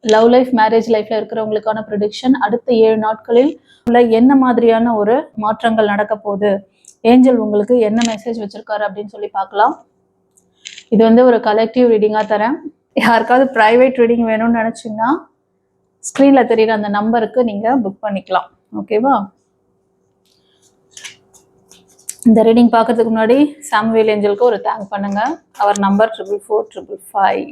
Love life, marriage லைஃப்ல இருக்கிறவங்களுக்கான prediction அடுத்த 7 நாட்களில் என்ன மாதிரியான ஒரு மாற்றங்கள் நடக்க போகுது, ஏஞ்சல் உங்களுக்கு என்ன மெசேஜ் வச்சிருக்காரு அப்படின்னு சொல்லி பார்க்கலாம். இது வந்து ஒரு கலெக்டிவ் ரீடிங்காக தரேன். யாருக்காவது ப்ரைவேட் ரீடிங் வேணும்னு நினச்சிங்கன்னா ஸ்க்ரீனில் தெரியுற அந்த நம்பருக்கு நீங்கள் புக் பண்ணிக்கலாம். ஓகேவா? இந்த ரீடிங் பார்க்கறதுக்கு முன்னாடி சாமுவேல் ஏஞ்சலுக்கு ஒரு தேங்க் பண்ணுங்க. அவர் நம்பர் 44455.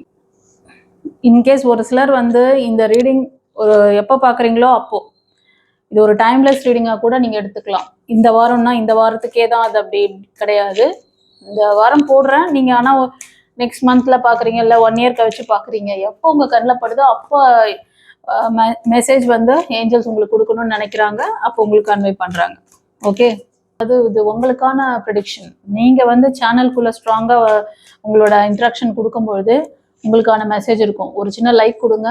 இன்கேஸ் ஒரு சிலர் வந்து இந்த ரீடிங் ஒரு எப்போ பார்க்குறீங்களோ அப்போ இது ஒரு டைம்லெஸ் ரீடிங்காக கூட நீங்கள் எடுத்துக்கலாம். இந்த வாரம்னா இந்த வாரத்துக்கே தான் அது அப்படி கிடையாது. இந்த வாரம் போடுறேன், நீங்கள் ஆனால் நெக்ஸ்ட் மந்த்தில் பார்க்குறீங்க, இல்லை 1 இயர் கழிச்சு பார்க்குறீங்க, எப்போ உங்கள் கண்ணில் படுதோ அப்போ மெசேஜ் வந்து ஏஞ்சல்ஸ் உங்களுக்கு கொடுக்கணும்னு நினைக்கிறாங்க, அப்போ உங்களுக்கு கன்வே பண்ணுறாங்க. ஓகே, இது உங்களுக்கான ப்ரெடிக்ஷன். நீங்கள் வந்து சேனலுக்குள்ளே ஸ்ட்ராங்காக உங்களோட இன்ட்ராக்ஷன் கொடுக்கும்பொழுது உங்களுக்கான மெசேஜ் இருக்கும். ஒரு சின்ன லைக் கொடுங்க,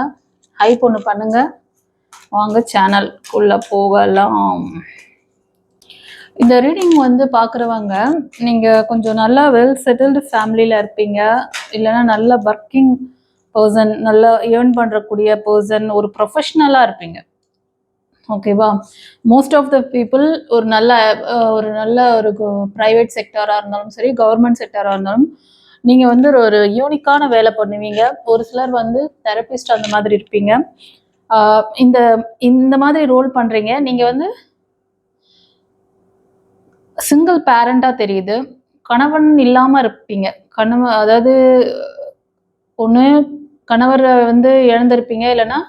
ஹைப் ஒன்று பண்ணுங்க, வாங்க சேனலுக்குள்ளே போகலாம். இந்த ரீடிங் வந்து பார்க்குறவங்க நீங்கள் கொஞ்சம் நல்லா வெல் செட்டில்டு ஃபேமிலியில் இருப்பீங்க, இல்லைன்னா நல்ல ஒர்க்கிங் பர்சன், நல்லா ஏர்ன் பண்ணுறக்கூடிய பர்சன், ஒரு ப்ரொஃபஷ்னலாக இருப்பீங்க. ஓகேவா? மோஸ்ட் ஆஃப் த பீப்புள் ஒரு நல்ல ஒரு ப்ரைவேட் செக்டராக இருந்தாலும் சரி, கவர்மெண்ட் செக்டராக இருந்தாலும் நீங்கள் வந்து ஒரு யூனிக்கான வேலை பண்ணுவீங்க. ஒரு சிலர் வந்து தெரபிஸ்ட் அந்த மாதிரி இருப்பீங்க. இந்த மாதிரி ரோல் பண்ணுறீங்க. நீங்கள் வந்து சிங்கிள் பேரண்டாக தெரியுது. கணவன் இல்லாமல் இருப்பீங்க. அதாவது ஒன்று கணவரை வந்து இழந்திருப்பீங்க, இல்லைன்னா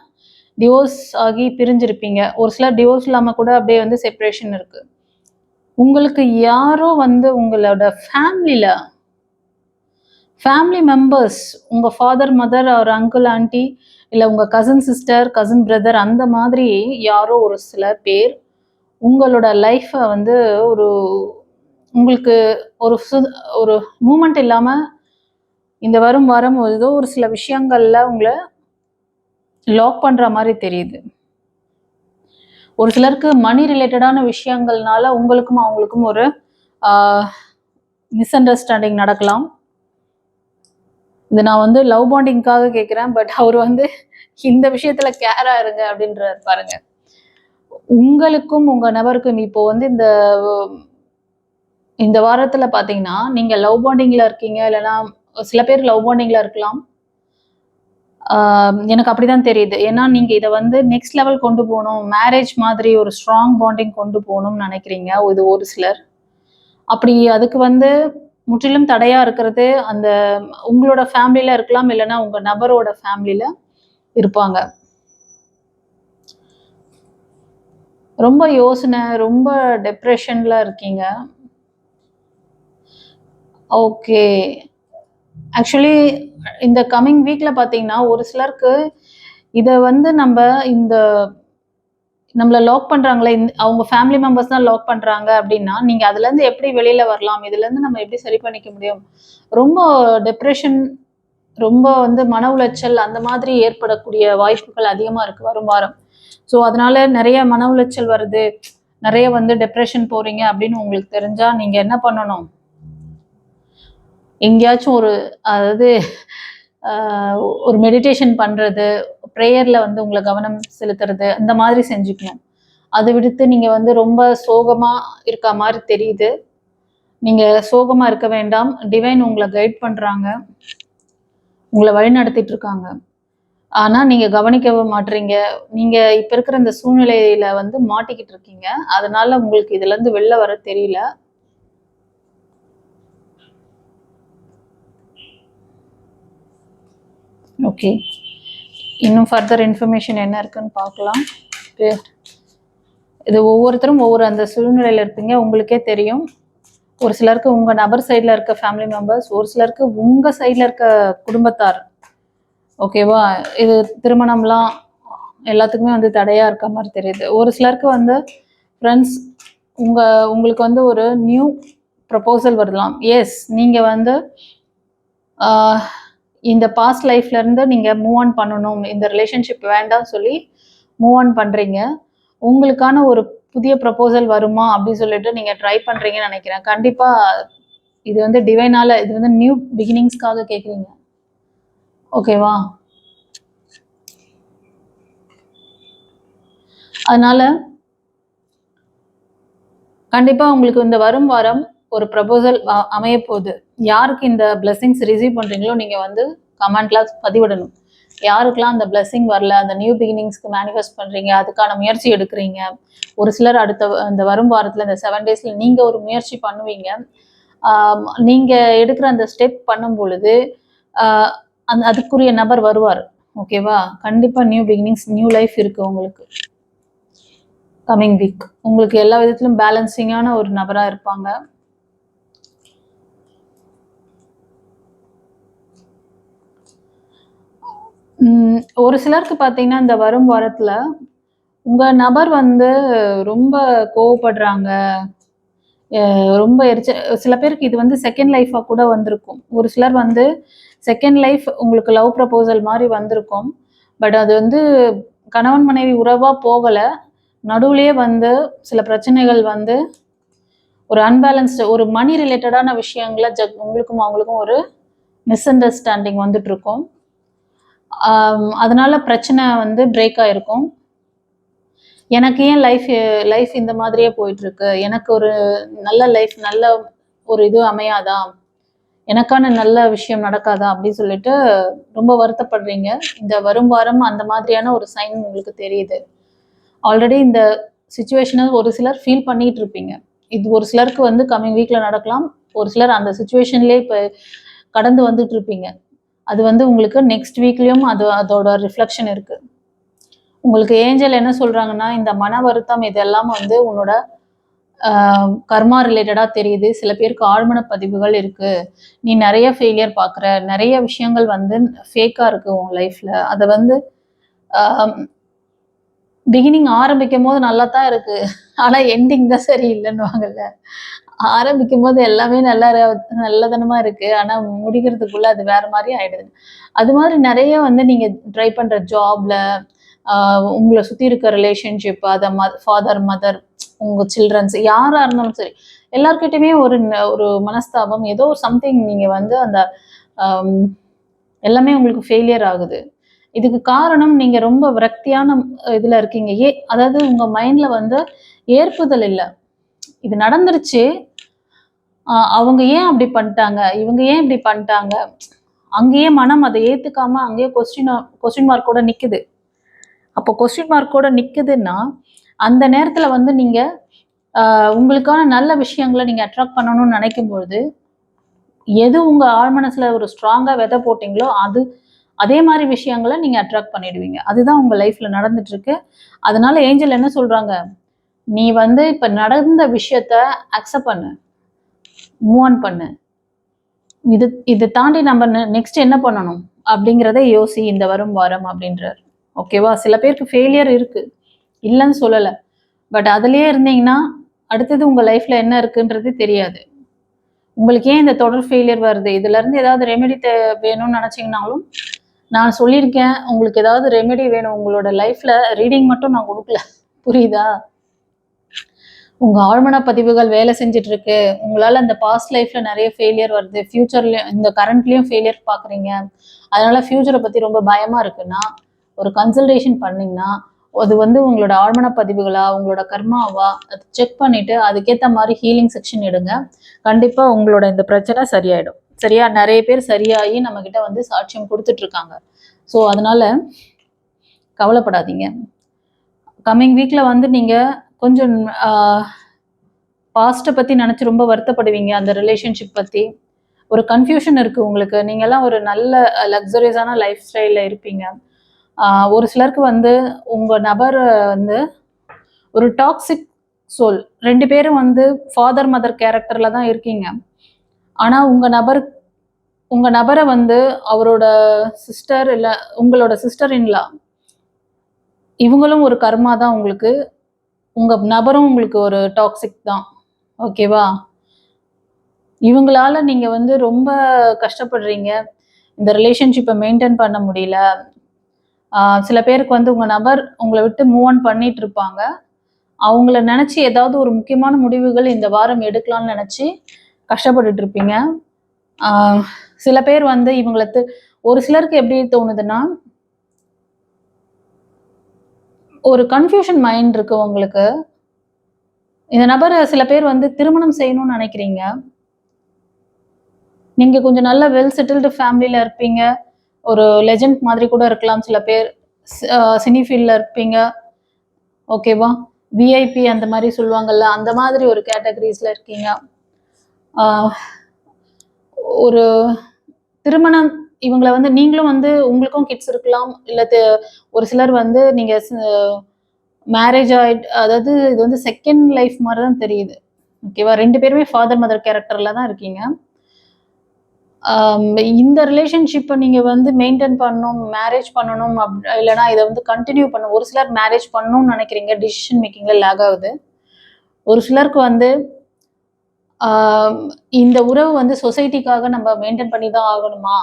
டிவோர்ஸ் ஆகி பிரிஞ்சிருப்பீங்க. ஒரு சிலர் டிவோர்ஸ் இல்லாமல் கூட அப்படியே வந்து செப்பரேஷன் இருக்கு. உங்களுக்கு யாரோ வந்து உங்களோட ஃபேமிலி மெம்பர்ஸ், உங்கள் ஃபாதர் மதர், ஒரு அங்கிள் ஆண்டி, இல்லை உங்கள் கசின் சிஸ்டர், கசின் பிரதர், அந்த மாதிரி யாரோ ஒரு சில பேர் உங்களோட லைஃப்பை வந்து உங்களுக்கு ஒரு மூமெண்ட் இல்லாமல் இந்த வாரம் ஏதோ ஒரு சில விஷயங்கள்ல உங்களை லாக் பண்ணுற மாதிரி தெரியுது. ஒரு சிலருக்கு மணி ரிலேட்டடான விஷயங்கள்னால உங்களுக்கும் அவங்களுக்கும் ஒரு மிஸ் அண்டர்ஸ்டாண்டிங் நடக்கலாம். இது நான் வந்து லவ் பாண்டிங்காக கேட்குறேன், பட் அவர் வந்து இந்த விஷயத்துல கேரா இருங்க அப்படின்றார் பாருங்க. உங்களுக்கும் உங்க நபருக்கும் இப்போ வந்து இந்த வாரத்துல பாத்தீங்கன்னா நீங்க லவ் பாண்டிங்ல இருக்கீங்க, இல்லைன்னா சில பேர் லவ் பாண்டிங்ல இருக்கலாம். எனக்கு அப்படிதான் தெரியுது. ஏன்னா நீங்க இதை வந்து நெக்ஸ்ட் லெவல் கொண்டு போகணும், மேரேஜ் மாதிரி ஒரு ஸ்ட்ராங் பாண்டிங் கொண்டு போகணும்னு நினைக்கிறீங்க. இது ஒரு சிலர் அப்படி அதுக்கு வந்து முற்றிலும் தடையா இருக்கிறது அந்த உங்களோட ஃபேமிலியில இருக்கலாம், இல்லைன்னா உங்க நபரோட ஃபேமிலியில இருப்பாங்க. ரொம்ப யோசனை, ரொம்ப டிப்ரெஷன்ல இருக்கீங்க. ஓகே, ஆக்சுவலி இந்த கம்மிங் வீக்ல பாத்தீங்கன்னா ஒரு சிலருக்கு இதை வந்து நம்மளை லாக் பண்றாங்களே, அவங்க ஃபேமிலி மெம்பர்ஸ் தான் லாக் பண்றாங்க அப்படின்னா நீங்க அதுல இருந்து எப்படி வெளியில வரலாம், இதுல இருந்து நம்ம எப்படி சரி பண்ணிக்க முடியும், ரொம்ப டிப்ரெஷன், ரொம்ப வந்து மன உளைச்சல் அந்த மாதிரி ஏற்படக்கூடிய வாய்ப்புகள் அதிகமா இருக்கு வரும் வாரம். ஸோ அதனால நிறைய மன உளைச்சல் வருது, நிறைய வந்து டிப்ரெஷன் போறீங்க அப்படின்னு உங்களுக்கு தெரிஞ்சா நீங்க என்ன பண்ணணும், எங்கேயாச்சும் அதாவது ஒரு மெடிடேஷன் பண்றது, ப்ரேயர்ல வந்து உங்களை கவனம் செலுத்துறது, அந்த மாதிரி செஞ்சுக்கணும். அதை விடுத்து நீங்க வந்து ரொம்ப சோகமா இருக்க மாதிரி தெரியுது, நீங்க சோகமா இருக்க வேண்டாம். டிவைன் உங்களை கைட் பண்றாங்க, உங்களை வழி நடத்திட்டு இருக்காங்க. ஆனா நீங்க கவனிக்கவே மாட்டீங்க. நீங்க இப்ப இருக்கிற இந்த சூழ்நிலையில வந்து மாட்டிக்கிட்டு இருக்கீங்க. அதனால உங்களுக்கு இதுல இருந்து வெளில வர தெரியல. ஓகே, இன்னும் ஃபர்தர் இன்ஃபர்மேஷன் என்ன இருக்குன்னு பார்க்கலாம். இது ஒவ்வொருத்தரும் ஒவ்வொரு அந்த சூழ்நிலையில இருப்பீங்க, உங்களுக்கே தெரியும். ஒரு சிலருக்கு உங்க நபர் சைட்ல இருக்க ஃபேமிலி மெம்பர்ஸ், ஒரு சிலருக்கு உங்க சைட்ல இருக்க குடும்பத்தார். ஓகேவா? இது திருமணம்லாம் எல்லாத்துக்குமே வந்து தடையா இருக்க மாதிரி தெரியுது. ஒரு சிலருக்கு வந்து ஃப்ரெண்ட்ஸ் உங்களுக்கு வந்து ஒரு நியூ ப்ரப்போசல் வரலாம். எஸ், நீங்க வந்து இந்த பாஸ்ட் லைஃப்ல இருந்து நீங்க மூவ் ஆன் பண்ணணும், இந்த ரிலேஷன்ஷிப் வேண்டாம் சொல்லி மூவ் ஆன் பண்றீங்க. உங்களுக்கான ஒரு புதிய ப்ரப்போசல் வருமா அப்படின்னு சொல்லிட்டு நீங்க ட்ரை பண்றீங்கன்னு நினைக்கிறேன். கண்டிப்பா இது வந்து டிவைனால, இது வந்து நியூ பிகினிங்ஸ்க்காக கேட்குறீங்க. ஓகேவா? அதனால கண்டிப்பா உங்களுக்கு இந்த வரும் வாரம் ஒரு ப்ரப்போசல் அமைய போகுது. யாருக்கு இந்த பிளெஸிங்ஸ் ரிசீவ் பண்றீங்களோ நீங்க வந்து கமெண்ட்ல பதிவிடணும். யாருக்கெல்லாம் அந்த பிளெஸிங் வரல, அந்த நியூ பிகினிங்ஸ்க்கு மேனிஃபெஸ்ட் பண்றீங்க, அதுக்கான முயற்சி எடுக்கிறீங்க. ஒரு சிலர் அடுத்த இந்த வரும் வாரத்துல இந்த 7 டேஸ்ல நீங்க ஒரு முயற்சி பண்ணுவீங்க. நீங்க எடுக்கிற அந்த ஸ்டெப் பண்ணும் பொழுது அதுக்குரிய நபர் வருவார். ஓகேவா? கண்டிப்பா நியூ பிகினிங்ஸ், நியூ லைஃப் இருக்கு உங்களுக்கு. கமிங் வீக் உங்களுக்கு எல்லா விதத்திலும் பேலன்சிங்கான ஒரு நபரா இருப்பாங்க. ஒரு சிலருக்கு பார்த்தீங்கன்னா இந்த வரும் வாரத்துல உங்க நபர் வந்து ரொம்ப கோவப்படுறாங்க, ரொம்ப சில பேருக்கு இது வந்து செகண்ட் லைஃபா கூட வந்திருக்கும். ஒரு சிலர் வந்து செகண்ட் லைஃப் உங்களுக்கு லவ் ப்ரப்போசல் மாதிரி வந்திருக்கும். பட் அது வந்து கணவன் மனைவி உறவா போகல. நடுவுலயே வந்து சில பிரச்சனைகள் வந்து ஒரு அன்பேலன்ஸ்டு ஒரு மணி ரிலேட்டடான விஷயங்கள உங்களுக்கும் அவங்களுக்கும் ஒரு மிஸ் அண்டர்ஸ்டாண்டிங் வந்துட்டு இருக்கும். அதனால பிரச்சனை வந்து பிரேக் ஆயிருக்கும். எனக்கு ஏன் லைஃப் இந்த மாதிரியே போயிட்டு இருக்கு, எனக்கு ஒரு நல்ல லைஃப், நல்ல ஒரு இது அமையாதா, எனக்கான நல்ல விஷயம் நடக்காதா அப்படின்னு சொல்லிட்டு ரொம்ப வருத்தப்படுறீங்க. இந்த வரும் வாரம் அந்த மாதிரியான ஒரு சைன் உங்களுக்கு தெரியுது. ஆல்ரெடி இந்த சுச்சுவேஷனை ஒரு சிலர் ஃபீல் பண்ணிட்டு இருப்பீங்க. இது ஒரு சிலருக்கு வந்து கம்மிங் வீக்ல நடக்கலாம். ஒரு சிலர் அந்த சுச்சுவேஷன்லேயே இப்போ கடந்து வந்துட்டு இருப்பீங்க. அது வந்து உங்களுக்கு நெக்ஸ்ட் வீக்லயும் அதோட ரிஃப்ளெக்ஷன் இருக்கு. உங்களுக்கு ஏஞ்சல் என்ன சொல்றாங்கன்னா, இந்த மன வருத்தம் இதெல்லாம் வந்து உன்னோட கர்மா ரிலேட்டடா தெரியுது. சில பேருக்கு ஆழ்மன பதிவுகள் இருக்கு. நீ நிறைய ஃபெயிலியர் பார்க்குற, நிறைய விஷயங்கள் வந்து ஃபேக்கா இருக்கு உன் லைஃப்ல. அதை வந்து பிகினிங் ஆரம்பிக்கும் போது நல்லா தான் இருக்கு, ஆனா எண்டிங் தான் சரியில்லைன்னுவாங்கல்ல. ஆரம்பிக்கும் போது எல்லாமே நல்லதனமா இருக்கு, ஆனா முடிக்கிறதுக்குள்ள அது வேற மாதிரி ஆயிடுது. அது மாதிரி நிறைய வந்து நீங்க ட்ரை பண்ற ஜாப்ல, உங்களை சுத்தி இருக்க ரிலேஷன்ஷிப், அதை ஃபாதர் மதர், உங்க சில்ட்ரன்ஸ் யாரா இருந்தாலும் சரி, எல்லார்கிட்டயுமே ஒரு மனஸ்தாபம், ஏதோ ஒரு சம்திங் நீங்க வந்து அந்த எல்லாமே உங்களுக்கு ஃபெயிலியர் ஆகுது. இதுக்கு காரணம் நீங்க ரொம்ப விரக்தியான இதுல இருக்கீங்க. அதாவது உங்க மைண்ட்ல வந்து ஏற்புதல் இல்லை. இது நடந்துருச்சு, அவங்க ஏன் அப்படி பண்ணிட்டாங்க, இவங்க ஏன் இப்படி பண்ணிட்டாங்க, அங்கேயே மனம் அதை ஏத்துக்காம அங்கேயே கொஸ்டின் மார்க்கோட நிக்குது. அப்போ கொஸ்டின் மார்க்கோட நிக்குதுன்னா அந்த நேரத்துல வந்து நீங்க உங்களுக்கான நல்ல விஷயங்களை நீங்க அட்ராக்ட் பண்ணணும்னு நினைக்கும் பொழுது, எது உங்க ஆழ்மனசுல ஒரு ஸ்ட்ராங்கா விதை போட்டீங்களோ அதே மாதிரி விஷயங்களை நீங்க அட்ராக்ட் பண்ணிடுவீங்க. அதுதான் உங்க லைஃப்ல நடந்துட்டு இருக்கு. அதனால ஏஞ்சல் என்ன சொல்றாங்க, நீ வந்து இப்ப நடந்த விஷயத்த அக்செப்ட் பண்ணு, மூவ் ஆன் பண்ணு. இது தாண்டி நம்ம நெக்ஸ்ட் என்ன பண்ணணும் அப்படிங்கிறத யோசி இந்த வரும் வாரம் அப்படின்றார். ஓகேவா? சில பேருக்கு ஃபெயிலியர் இருக்கு, இல்லைன்னு சொல்லலை. பட் அதுலயே இருந்தீங்கன்னா அடுத்தது உங்க லைஃப்ல என்ன இருக்குன்றது தெரியாது. உங்களுக்கு ஏன் இந்த தொடர் ஃபெயிலியர் வருது, இதுல இருந்து ஏதாவது ரெமெடி வேணும்னு நினைச்சீங்கன்னாலும் நான் சொல்லியிருக்கேன். உங்களுக்கு ஏதாவது ரெமெடி வேணும் உங்களோட லைஃப்ல, ரீடிங் மட்டும் நான் கொடுக்கல, புரியுதா? உங்க ஆழ்மன பதிவுகள் வேலை செஞ்சுட்டு இருக்கு. உங்களால இந்த பாஸ்ட் லைஃப்ல நிறைய ஃபெயிலியர் வருது, ஃபியூச்சர்லயும் இந்த கரண்ட்லயும் ஃபெயிலியர் பாக்குறீங்க, அதனால ஃபியூச்சரை பத்தி ரொம்ப பயமா இருக்குன்னா ஒரு கன்சல்டேஷன் பண்ணீங்கன்னா அது வந்து உங்களோட ஆழ்மன பதிவுகளா, உங்களோட கர்மாவா, அது செக் பண்ணிட்டு அதுக்கேற்ற மாதிரி ஹீலிங் செக்ஷன் எடுங்க. கண்டிப்பா உங்களோட இந்த பிரச்சனை சரியாயிடும். சரியா? நிறைய பேர் சரியாகி நம்ம கிட்ட வந்து சாட்சியம் கொடுத்துட்டு இருக்காங்க. ஸோ அதனால கவலைப்படாதீங்க. கம்மிங் வீக்ல வந்து நீங்க கொஞ்சம் பாஸ்ட்டை பத்தி நினைச்சு ரொம்ப வருத்தப்படுவீங்க. அந்த ரிலேஷன்ஷிப் பத்தி ஒரு கன்ஃபியூஷன் இருக்கு உங்களுக்கு. நீங்கெல்லாம் ஒரு நல்ல லக்ஸரியஸான லைஃப் ஸ்டைல்ல இருப்பீங்க. ஒரு சிலருக்கு வந்து உங்க நபர் வந்து ஒரு டாக்ஸிக் சோல். 2 பேரும் வந்து ஃபாதர் மதர் கேரக்டர்ல தான் இருக்கீங்க. ஆனா உங்க நபரை வந்து அவரோட சிஸ்டர் இல்ல உங்களோட சிஸ்டர் இன்லா, இவங்களும் ஒரு கர்மா தான் உங்களுக்கு. உங்க நபரும் உங்களுக்கு ஒரு டாக்ஸிக் தான். ஓகேவா? இவங்களால நீங்க வந்து ரொம்ப கஷ்டப்படுறீங்க. இந்த ரிலேஷன்ஷிப்பை மெயின்டைன் பண்ண முடியல. சில பேருக்கு வந்து உங்க நபர் உங்களை விட்டு மூவ் ஆன் பண்ணிட்டு இருப்பாங்க. அவங்கள நினைச்சு ஏதாவது ஒரு முக்கியமான முடிவுகள் இந்த வாரம் எடுக்கலாம்னு நினைச்சு கஷ்டப்பட்டுட்டு இருப்பீங்க. சில பேர் வந்து இவங்களுக்கு ஒரு சிலருக்கு எப்படி தோணுதுன்னா, ஒரு கன்ஃபியூஷன் மைண்ட் இருக்கு உங்களுக்கு. இந்த நபர் சில பேர் வந்து திருமணம் செய்யணும்னு நினைக்கிறீங்க. நீங்க கொஞ்சம் நல்ல வெல் செட்டில்டு ஃபேமிலியில இருப்பீங்க. ஒரு லெஜெண்ட் மாதிரி கூட இருக்கலாம் சில பேர். சினி ஃபீல்ட்ல இருப்பீங்க. ஓகேவா? விஐபி அந்த மாதிரி சொல்லுவாங்கல்ல, அந்த மாதிரி ஒரு கேட்டகரிஸ்ல இருக்கீங்க. ஒரு திருமணம் இவங்களை வந்து நீங்களும் வந்து உங்களுக்கும் கிட்ஸ் இருக்கலாம். இல்லை ஒரு சிலர் வந்து நீங்க மேரேஜ் ஆயிட்டு, அதாவது இது வந்து செகண்ட் லைஃப் மாதிரி தான் தெரியுது. ஓகேவா? 2 பேருமே ஃபாதர் மதர் கேரக்டர்ல தான் இருக்கீங்க. இந்த ரிலேஷன்ஷிப்பை நீங்க வந்து மெயின்டைன் பண்ணணும், மேரேஜ் பண்ணணும் இல்லைனா இதை வந்து கண்டினியூ பண்ணணும். ஒரு சிலர் மேரேஜ் பண்ணணும்னு நினைக்கிறீங்க, டிசிஷன் மேக்கிங்ல லேக் ஆகுது. ஒரு சிலருக்கு வந்து இந்த உறவு வந்து சொசைட்டிக்காக நம்ம மெயின்டைன் பண்ணி தான் ஆகணுமா,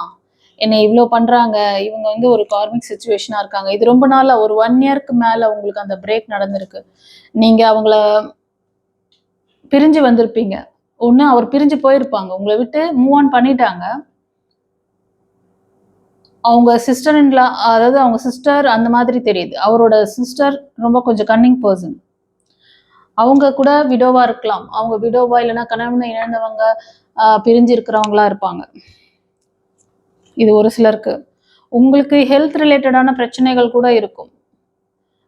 என்னை இவ்வளோ பண்றாங்க, இவங்க வந்து ஒரு கார்மிக் சுச்சுவேஷனா இருக்காங்க. இது ரொம்ப நாளா ஒரு 1 இயர்க்கு மேல உங்களுக்கு அந்த பிரேக் நடந்திருக்கு. நீங்க அவங்கள பிரிஞ்சு வந்திருப்பீங்க. ஒண்ணு அவர் பிரிஞ்சு போயிருப்பாங்க, உங்களை விட்டு மூவ் ஆன் பண்ணிட்டாங்க. அவங்க சிஸ்டர் இன்லா, அதாவது அவங்க சிஸ்டர் அந்த மாதிரி தெரியுது. அவரோட சிஸ்டர் ரொம்ப கொஞ்சம் கன்னிங் பர்சன். அவங்க கூட விடோவா இருக்கலாம். அவங்க விடோவா இல்லைன்னா கணவனை இழந்தவங்க, பிரிஞ்சு இருக்கிறவங்களா இருப்பாங்க. இது ஒரு சிலருக்கு. உங்களுக்கு ஹெல்த் ரிலேட்டடான பிரச்சனைகள் கூட இருக்கும்.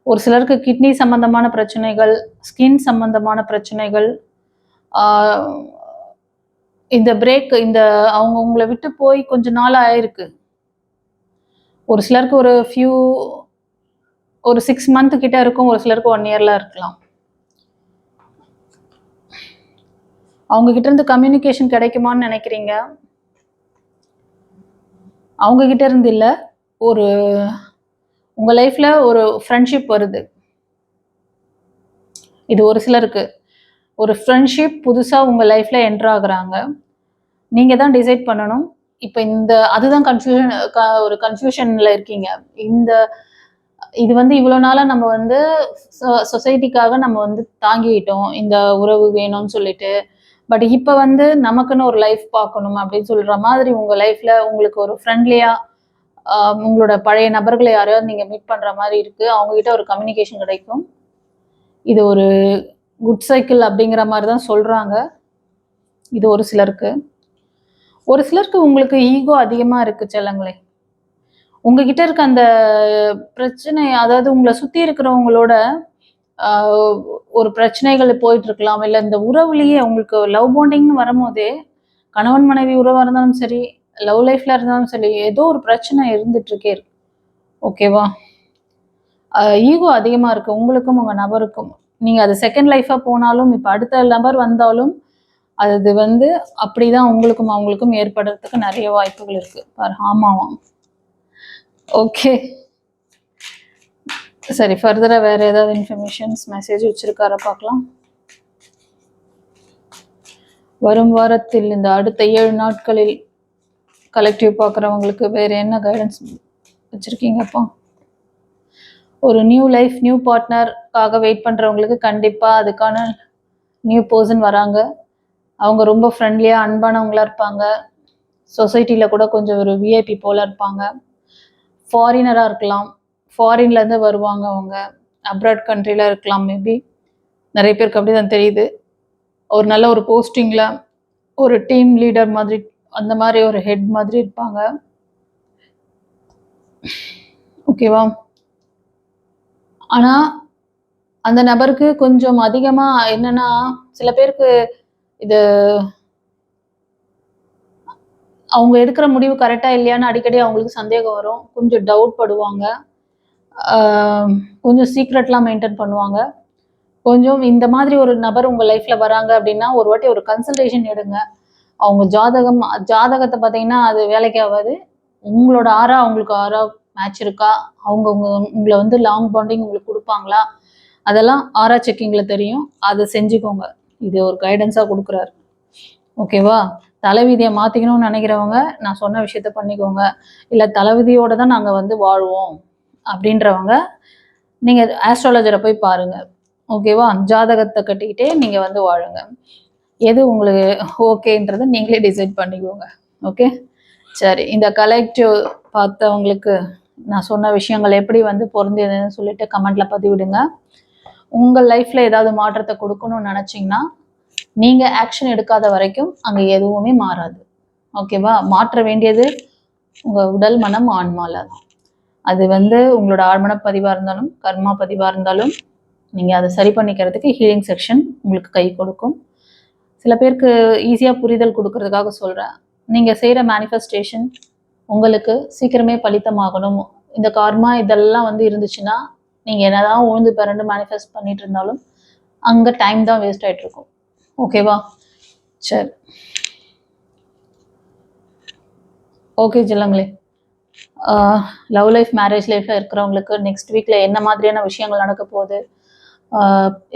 ஒரு சிலருக்கு கிட்னி சம்பந்தமான பிரச்சனைகள், ஸ்கின் சம்பந்தமான பிரச்சனைகள். இந்த பிரேக், இந்த அவங்க உங்களை விட்டு போய் கொஞ்ச நாள் ஆயிருக்கு. ஒரு சிலருக்கு ஒரு 6 மந்த் கிட்ட இருக்கும், ஒரு சிலருக்கு 1 இயர்ல இருக்கலாம். அவங்க கிட்ட இருந்து கம்யூனிகேஷன் கிடைக்குமான்னு நினைக்கிறீங்க. அவங்க கிட்ட இருந்து இல்லை, ஒரு உங்க லைஃப்ல ஒரு ஃப்ரெண்ட்ஷிப் வருது. இது ஒரு சிலருக்கு. ஒரு ஃப்ரெண்ட்ஷிப் புதுசா உங்க லைஃப்ல என்டர் ஆகுறாங்க. நீங்க தான் டிசைட் பண்ணணும். இப்போ அதுதான் ஒரு கன்ஃபியூஷன்ல இருக்கீங்க. இது வந்து இவ்வளோ நாளா நம்ம வந்து சொசைட்டிக்காக நம்ம வந்து தாங்கிட்டோம், இந்த உறவு வேணும்னு சொல்லிட்டு. பட் இப்போ வந்து நமக்குன்னு ஒரு லைஃப் பார்க்கணும் அப்படின்னு சொல்ற மாதிரி உங்க லைஃப்ல உங்களுக்கு ஒரு ஃப்ரெண்ட்லியா உங்களோட பழைய நபர்களை யாரையாவது நீங்க மீட் பண்ற மாதிரி இருக்கு. அவங்க கிட்ட ஒரு கம்யூனிகேஷன் கிடைக்கும். இது ஒரு குட் சைக்கிள் அப்படிங்கிற மாதிரி தான் சொல்றாங்க. இது ஒரு சிலருக்கு. ஒரு சிலருக்கு உங்களுக்கு ஈகோ அதிகமா இருக்கு செல்லங்களே. உங்ககிட்ட இருக்க அந்த பிரச்சனை, அதாவது உங்களை சுத்தி இருக்கிறவங்களோட ஒரு பிரச்சனைகள் போயிட்டு இருக்கலாம். இல்லை இந்த உறவுலயே உங்களுக்கு லவ் பாண்டிங்னு வரும்போதே, கணவன் மனைவி உறவா இருந்தாலும் சரி, லவ் லைஃப்ல இருந்தாலும் சரி, ஏதோ ஒரு பிரச்சனை இருந்துட்டு இருக்கே. ஓகேவா? ஈகோ அதிகமா இருக்கு உங்களுக்கும் உங்க நபருக்கும். நீங்க அது செகண்ட் லைஃபா போனாலும், இப்ப அடுத்த நபர் வந்தாலும் அது வந்து அப்படிதான் உங்களுக்கும் அவங்களுக்கும் ஏற்படுறதுக்கு நிறைய வாய்ப்புகள் இருக்கு. ஆமாவா? ஓகே, சரி. ஃபர்தரா வேற ஏதாவது இன்ஃபர்மேஷன்ஸ் மெசேஜ் வச்சிருக்கார பார்க்கலாம். வரும் வாரத்தில் இந்த அடுத்த 7 நாட்களில் கலெக்டிவ் பார்க்குறவங்களுக்கு வேற என்ன கைடன்ஸ் வச்சிருக்கீங்கப்பா? ஒரு நியூ லைஃப், நியூ பார்ட்னருக்காக வெயிட் பண்ணுறவங்களுக்கு கண்டிப்பாக அதுக்கான நியூ பர்சன் வராங்க. அவங்க ரொம்ப ஃப்ரெண்ட்லியாக அன்பானவங்களா இருப்பாங்க. சொசைட்டியில் கூட கொஞ்சம் ஒரு விஐபி போல இருப்பாங்க. ஃபாரினராக இருக்கலாம், ஃபாரின்லேருந்து வருவாங்க. அவங்க அப்ராட் கண்ட்ரியில் இருக்கலாம். மேபி நிறைய பேருக்கு அப்படி தான் தெரியுது. ஒரு நல்ல ஒரு போஸ்டிங்கில் ஒரு டீம் லீடர் மாதிரி, அந்த மாதிரி ஒரு ஹெட் மாதிரி இருப்பாங்க. ஓகேவா? ஆனால் அந்த நபருக்கு கொஞ்சம் அதிகமாக என்னன்னா, சில பேருக்கு இது அவங்க எடுக்கிற முடிவு கரெக்டாக இல்லையான்னு அடிக்கடி அவங்களுக்கு சந்தேகம் வரும். கொஞ்சம் டவுட் படுவாங்க. கொஞ்சம் சீக்ரெட்லாம் மெயின்டைன் பண்ணுவாங்க. கொஞ்சம் இந்த மாதிரி ஒரு நபர் உங்கள் லைஃப்பில் வராங்க அப்படின்னா, ஒரு வாட்டி ஒரு கன்சல்டேஷன் எடுங்க. அவங்க ஜாதகத்தை பார்த்தீங்கன்னா அது வேலைக்கு ஆகாது. உங்களோட ஆரா அவங்களுக்கு ஆரா மேட்ச் இருக்கா, அவங்க உங்களை வந்து லாங் பாண்டிங் உங்களுக்கு கொடுப்பாங்களா, அதெல்லாம் ஆரா செக்கிங்கில் தெரியும். அதை செஞ்சுக்கோங்க. இது ஒரு கைடன்ஸாக கொடுக்குறாரு. ஓகேவா? தலைவிதியை மாற்றிக்கணும்னு நினைக்கிறவங்க நான் சொன்ன விஷயத்த பண்ணிக்கோங்க. இல்லை தலைவிதியோடு தான் நாங்கள் வந்து வாழ்வோம் அப்படின்றவங்க நீங்கள் ஆஸ்ட்ராலஜரை போய் பாருங்கள். ஓகேவா? ஜாதகத்தை கட்டிக்கிட்டே நீங்கள் வந்து வாழுங்க. எது உங்களுக்கு ஓகேன்றதை நீங்களே டிசைட் பண்ணிக்கோங்க. ஓகே, சரி. இந்த கலெக்டிவ் பார்த்தவங்களுக்கு நான் சொன்ன விஷயங்கள் எப்படி வந்து பொருந்தியதுன்னு சொல்லிட்டு கமெண்ட்ல பதிவிடுங்க. உங்கள் லைஃப்ல ஏதாவது மாற்றத்தை கொடுக்கணும்னு நினைச்சீங்கன்னா நீங்க ஆக்ஷன் எடுக்காத வரைக்கும் அங்க எதுவுமே மாறாது. ஓகேவா? மாற்ற வேண்டியது உங்க உடல், மனம், ஆன்மால தான். அது வந்து உங்களோட ஆழ்மன பதிவா இருந்தாலும் கர்மா பதிவா இருந்தாலும் நீங்க அதை சரி பண்ணிக்கிறதுக்கு ஹீலிங் செக்ஷன் உங்களுக்கு கை கொடுக்கும். சில பேருக்கு ஈஸியா புரிதல் கொடுக்கறதுக்காக சொல்றேன். நீங்க செய்யற மேனிஃபெஸ்டேஷன் உங்களுக்கு சீக்கிரமே பலித்தமாகணும். இந்த கார்மா இதெல்லாம் வந்து இருந்துச்சுன்னா நீங்க என்னதான் உழுந்து பிறண்டு மேனிஃபெஸ்ட் பண்ணிட்டு இருந்தாலும் அங்க டைம் தான் வேஸ்ட் ஆயிட்டு இருக்கும். ஓகேவா? சரி, ஓகே ஜில்லங்களே. லவ் லைஃப், மேரேஜ் லைஃப்ல இருக்கிறவங்களுக்கு நெக்ஸ்ட் வீக்ல என்ன மாதிரியான விஷயங்கள் நடக்க போகுது,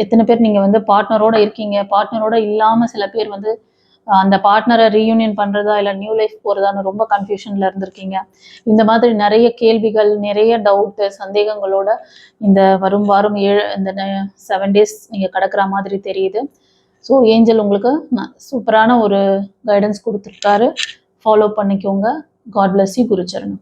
எத்தனை பேர் நீங்க வந்து பார்ட்னரோட இருக்கீங்க, பார்ட்னரோட இல்லாம சில பேர் வந்து அந்த பார்ட்னரை ரீயூனியன் பண்றதா இல்லை நியூ லைஃப் போறதான்னு ரொம்ப கன்ஃபியூஷன்ல இருந்திருக்கீங்க. இந்த மாதிரி நிறைய கேள்விகள், நிறைய டவுட்டு, சந்தேகங்களோட இந்த வரும் வாரம் இந்த 7 days நீங்க கடக்கிற மாதிரி தெரியுது. ஸோ ஏஞ்சல் உங்களுக்கு சூப்பரான ஒரு கைடன்ஸ் கொடுத்துருக்காரு. ஃபாலோ பண்ணிக்கோங்க. God bless you. குருச்சரணம்.